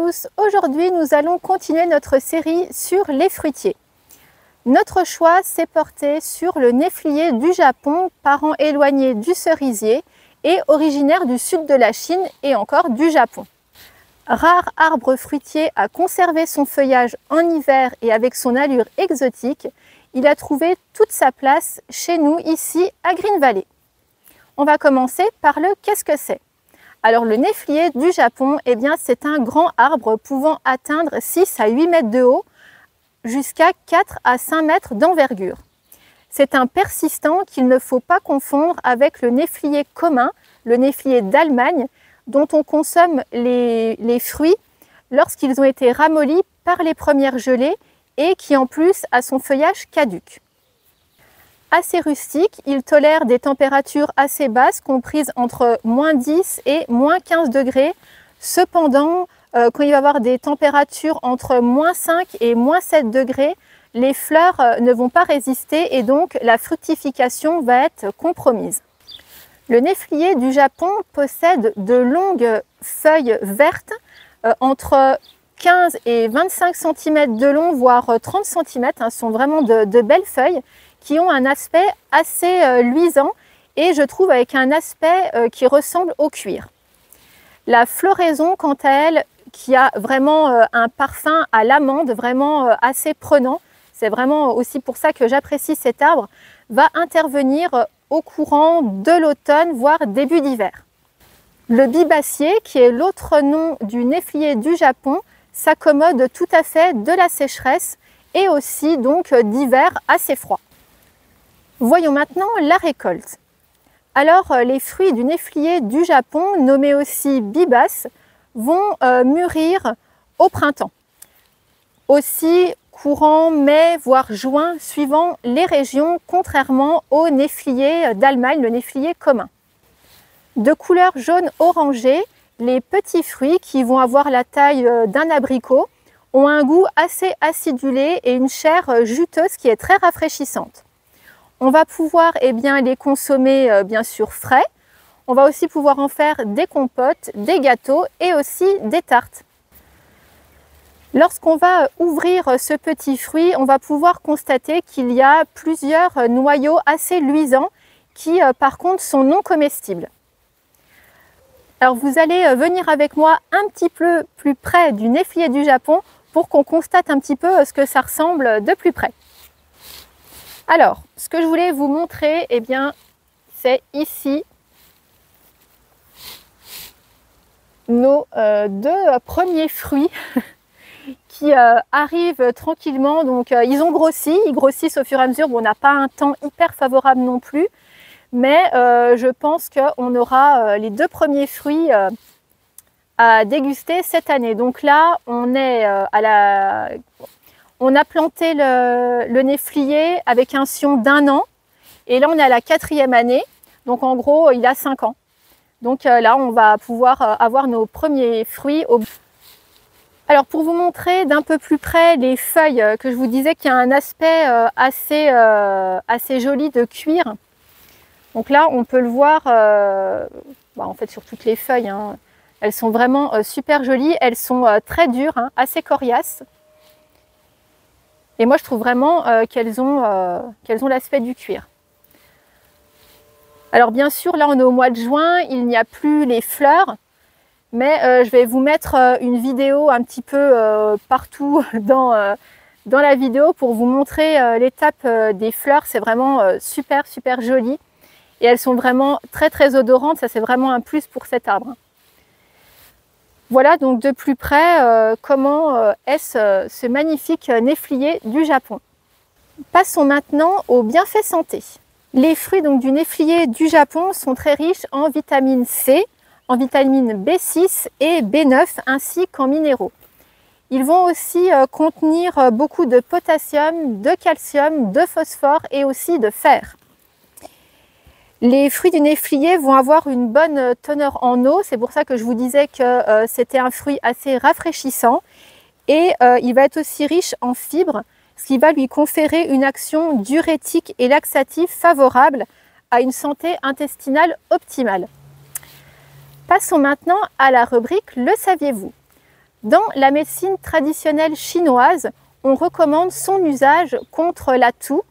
tous, aujourd'hui nous allons continuer notre série sur les fruitiers. Notre choix s'est porté sur le néflier du Japon, parent éloigné du cerisier et originaire du sud de la Chine et encore du Japon. Rare arbre fruitier à conserver son feuillage en hiver et avec son allure exotique, il a trouvé toute sa place chez nous ici à Green Valley. On va commencer par le qu'est-ce que c'est. Alors le néflier du Japon, eh bien c'est un grand arbre pouvant atteindre 6 à 8 mètres de haut jusqu'à 4 à 5 mètres d'envergure. C'est un persistant qu'il ne faut pas confondre avec le néflier commun, le néflier d'Allemagne, dont on consomme les fruits lorsqu'ils ont été ramollis par les premières gelées et qui en plus a son feuillage caduc. Assez rustique, il tolère des températures assez basses, comprises entre -10 et -15 degrés. Cependant, quand il va y avoir des températures entre -5 et -7 degrés, les fleurs ne vont pas résister et donc la fructification va être compromise. Le néflier du Japon possède de longues feuilles vertes, entre 15 et 25 cm de long, voire 30 cm. Ce sont vraiment de belles feuilles qui ont un aspect assez luisant et je trouve avec un aspect qui ressemble au cuir. La floraison, quant à elle, qui a vraiment un parfum à l'amande vraiment assez prenant, c'est vraiment aussi pour ça que j'apprécie cet arbre, va intervenir au courant de l'automne, voire début d'hiver. Le bibacier, qui est l'autre nom du néflier du Japon, s'accommode tout à fait de la sécheresse et aussi donc d'hiver assez froid. Voyons maintenant la récolte. Alors, les fruits du néflier du Japon, nommés aussi bibas, vont mûrir au printemps. Aussi courant mai, voire juin, suivant les régions, contrairement au néflier d'Allemagne, le néflier commun. De couleur jaune orangé, les petits fruits, qui vont avoir la taille d'un abricot, ont un goût assez acidulé et une chair juteuse qui est très rafraîchissante. On va pouvoir les consommer bien sûr frais. On va aussi pouvoir en faire des compotes, des gâteaux et aussi des tartes. Lorsqu'on va ouvrir ce petit fruit, on va pouvoir constater qu'il y a plusieurs noyaux assez luisants qui par contre sont non comestibles. Alors vous allez venir avec moi un petit peu plus près du néflier du Japon pour qu'on constate un petit peu ce que ça ressemble de plus près. Alors, ce que je voulais vous montrer, eh bien, c'est ici nos deux premiers fruits qui arrivent tranquillement. Donc, ils ont grossi, ils grossissent au fur et à mesure. Bon, on n'a pas un temps hyper favorable non plus, mais je pense qu'on aura les deux premiers fruits à déguster cette année. Donc là, on est on a planté le néflier avec un sion d'1 an et là on est à la 4e année, donc en gros il a 5 ans. Donc là on va pouvoir avoir nos premiers fruits. Alors pour vous montrer d'un peu plus près les feuilles que je vous disais qu'il y a un aspect assez joli de cuir. Donc là on peut le voir en fait sur toutes les feuilles, hein. Elles sont vraiment super jolies, elles sont très dures, hein, assez coriaces. Et moi, je trouve vraiment qu'elles ont l'aspect du cuir. Alors bien sûr, là, on est au mois de juin, il n'y a plus les fleurs, mais je vais vous mettre une vidéo un petit peu partout dans la vidéo pour vous montrer l'étape des fleurs. C'est vraiment super joli. Et elles sont vraiment très odorantes, ça c'est vraiment un plus pour cet arbre. Voilà donc de plus près comment est ce magnifique néflier du Japon. Passons maintenant aux bienfaits santé. Les fruits donc du néflier du Japon sont très riches en vitamine C, en vitamine B6 et B9 ainsi qu'en minéraux. Ils vont aussi contenir beaucoup de potassium, de calcium, de phosphore et aussi de fer. Les fruits du néflier vont avoir une bonne teneur en eau, c'est pour ça que je vous disais que c'était un fruit assez rafraîchissant et il va être aussi riche en fibres, ce qui va lui conférer une action diurétique et laxative favorable à une santé intestinale optimale. Passons maintenant à la rubrique « Le saviez-vous » Dans la médecine traditionnelle chinoise, on recommande son usage contre la toux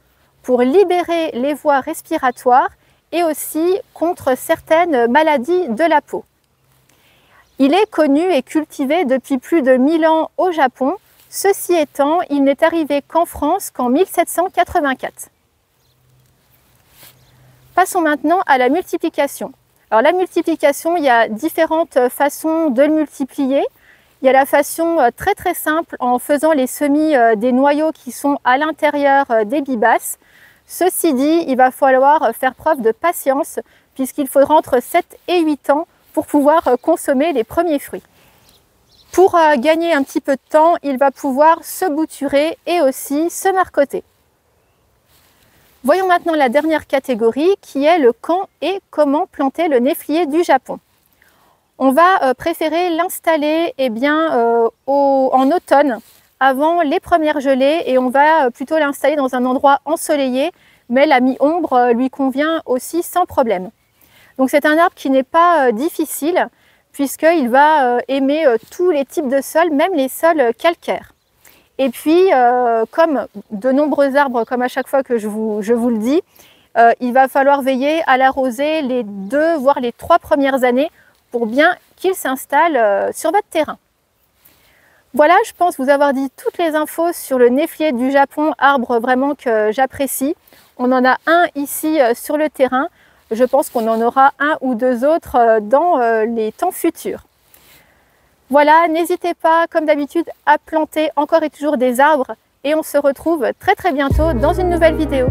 pour libérer les voies respiratoires et aussi contre certaines maladies de la peau. Il est connu et cultivé depuis plus de 1000 ans au Japon. Ceci étant, il n'est arrivé qu'en France qu'en 1784. Passons maintenant à la multiplication. Alors la multiplication, il y a différentes façons de le multiplier. Il y a la façon très simple en faisant les semis des noyaux qui sont à l'intérieur des bibasses. Ceci dit, il va falloir faire preuve de patience puisqu'il faudra entre 7 et 8 ans pour pouvoir consommer les premiers fruits. Pour gagner un petit peu de temps, il va pouvoir se bouturer et aussi se marcoter. Voyons maintenant la dernière catégorie qui est le quand et comment planter le néflier du Japon. On va préférer l'installer en automne avant les premières gelées et on va plutôt l'installer dans un endroit ensoleillé, mais la mi-ombre lui convient aussi sans problème. Donc c'est un arbre qui n'est pas difficile puisqu'il va aimer tous les types de sols, même les sols calcaires. Et puis, comme de nombreux arbres, comme à chaque fois que je vous le dis, il va falloir veiller à l'arroser les 2 voire les 3 premières années pour bien qu'il s'installe sur votre terrain. Voilà, je pense vous avoir dit toutes les infos sur le néflier du Japon, arbre vraiment que j'apprécie. On en a un ici sur le terrain. Je pense qu'on en aura 1 ou 2 autres dans les temps futurs. Voilà, n'hésitez pas, comme d'habitude, à planter encore et toujours des arbres et on se retrouve très bientôt dans une nouvelle vidéo.